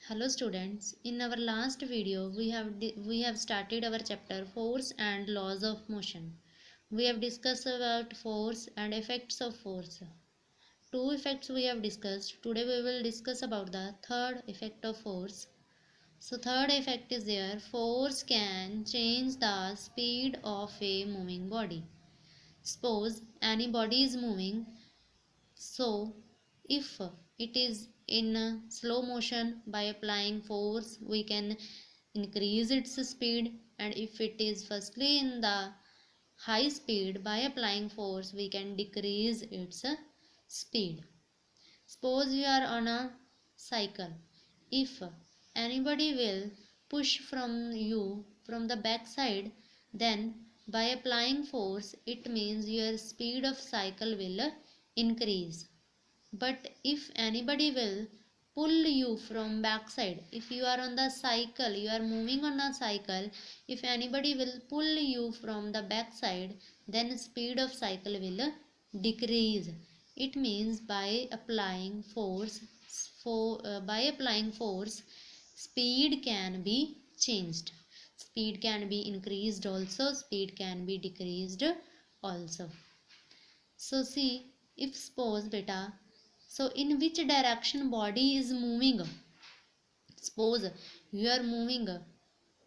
Hello students, in our last video we have started our chapter force and laws of motion. We have discussed about force and effects of force. Two effects we have discussed. Today we will discuss about the third effect of force. So third effect is there. Force can change the speed of a moving body. Suppose any body is moving, so if it is in slow motion, by applying force we can increase its speed, and if it is firstly in the high speed, by applying force we can decrease its speed. Suppose you are on a cycle. If anybody will push from you from the back side, then by applying force it means your speed of cycle will increase. But if anybody will pull you from backside, if you are on the cycle, you are moving on a cycle, if anybody will pull you from the backside, then speed of cycle will decrease. It means by applying force, speed can be changed. Speed can be increased also, speed can be decreased also. So see, if suppose beta, so in which direction body is moving? Suppose you are moving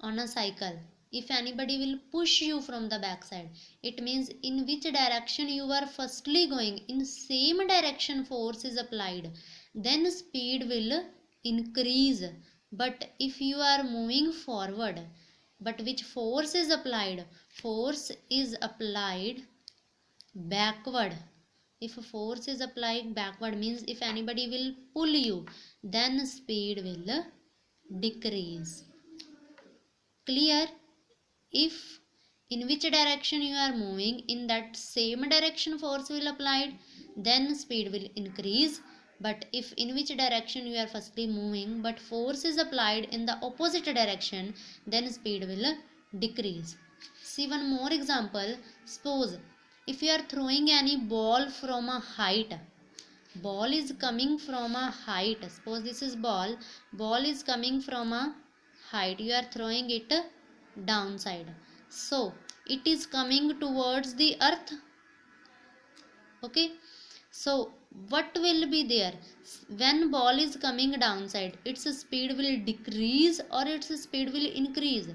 on a cycle. If anybody will push you from the backside, it means in which direction you are firstly going, in same direction force is applied, then speed will increase. But if you are moving forward, but which force is applied? Force is applied backward. If force is applied backward, means if anybody will pull you, then speed will decrease. Clear? If in which direction you are moving, in that same direction force will applied, then speed will increase. But if in which direction you are firstly moving but force is applied in the opposite direction, then speed will decrease. See one more example. Suppose if you are throwing any ball from a height, ball is coming from a height, suppose this is ball is coming from a height, you are throwing it downside, so it is coming towards the earth. Okay, so what will be there when ball is coming downside? Its speed will decrease or its speed will increase?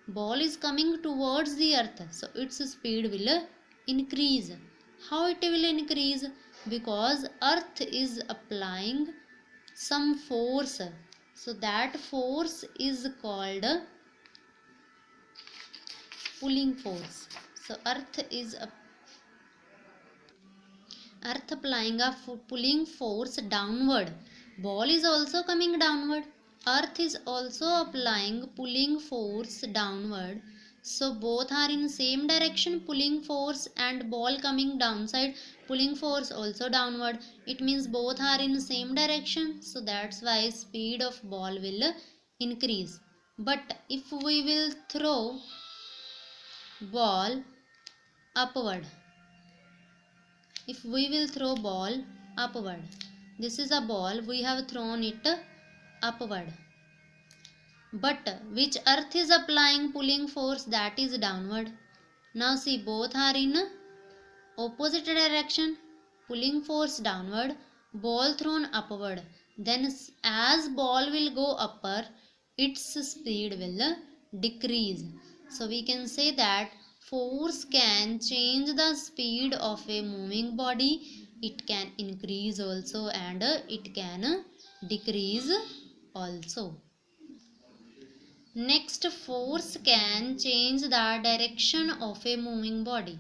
Ball is coming towards the earth, so its speed will increase. How it will increase? Because earth is applying some force, so that force is called pulling force. So earth applying a pulling force downward. Ball is also coming downward, earth is also applying pulling force downward, so both are in same direction, pulling force and ball coming downside, pulling force also downward. It means both are in same direction, so that's why speed of ball will increase. But if we will throw ball upward, if we will throw ball upward, this is a ball, we have thrown it upward, but which earth is applying pulling force? That is downward. Now see, both are in opposite direction, pulling force downward, ball thrown upward. Then as ball will go upper, its speed will decrease. So we can say that force can change the speed of a moving body. It can increase also and it can decrease also. Next, force can change the direction of a moving body.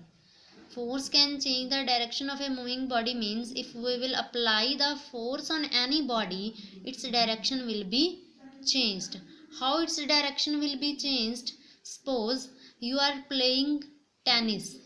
Force can change the direction of a moving body means if we will apply the force on any body, its direction will be changed. How its direction will be changed? Suppose you are playing tennis.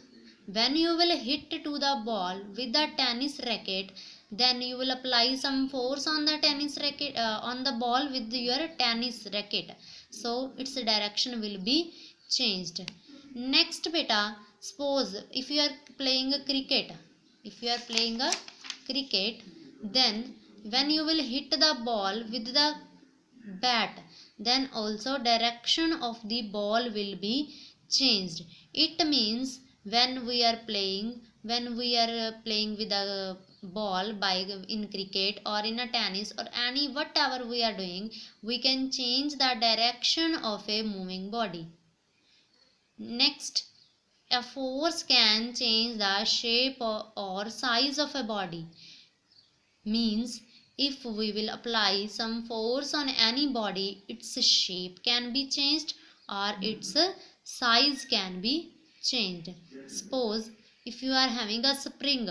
When you will hit to the ball with the tennis racket, then you will apply some force on the tennis racket, on the ball with your tennis racket. So its direction will be changed. Next beta, suppose if you are playing a cricket, then when you will hit the ball with the bat, then also direction of the ball will be changed. It means when we are playing with a ball by in cricket or in a tennis or any whatever we are doing, we can change the direction of a moving body. Next, a force can change the shape or size of a body. Means if we will apply some force on any body, its shape can be changed or its size can be changed. Suppose if you are having a spring,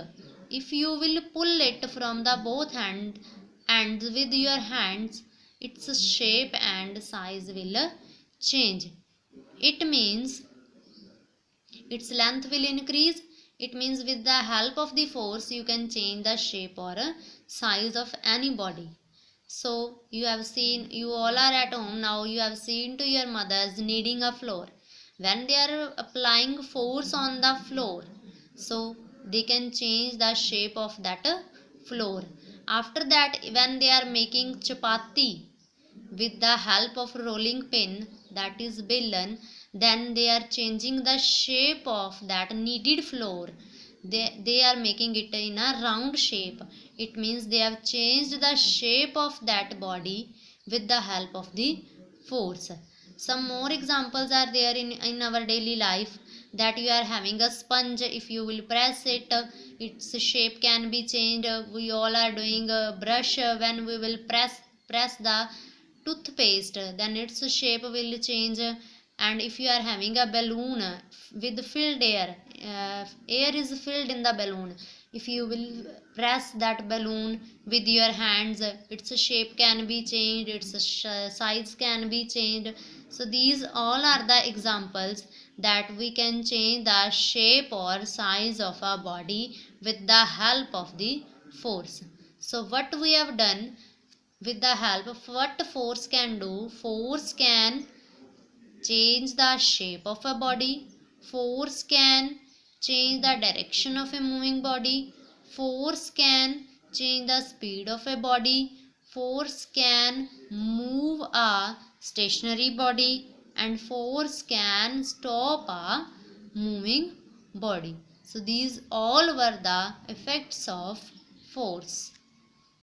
if you will pull it from the both ends with your hands, its shape and size will change. It means its length will increase. It means with the help of the force you can change the shape or size of any body. So you have seen, you all are at home now, you have seen to your mothers kneading a flour. When they are applying force on the floor, so they can change the shape of that floor. After that, when they are making chapati with the help of rolling pin, that is belan, then they are changing the shape of that kneaded flour. They are making it in a round shape. It means they have changed the shape of that body with the help of the force. Some more examples are there in our daily life, that you are having a sponge. If you will press it, its shape can be changed. We all are doing a brush. When we will press the toothpaste, then its shape will change. And if you are having a balloon with filled air, air is filled in the balloon, if you will press that balloon with your hands, its shape can be changed, its size can be changed. So these all are the examples that we can change the shape or size of our body with the help of the force. So what we have done, with the help of what force can do, force can change the shape of a body, force can change the direction of a moving body, force can change the speed of a body, force can move a stationary body, and force can stop a moving body. So these all were the effects of force.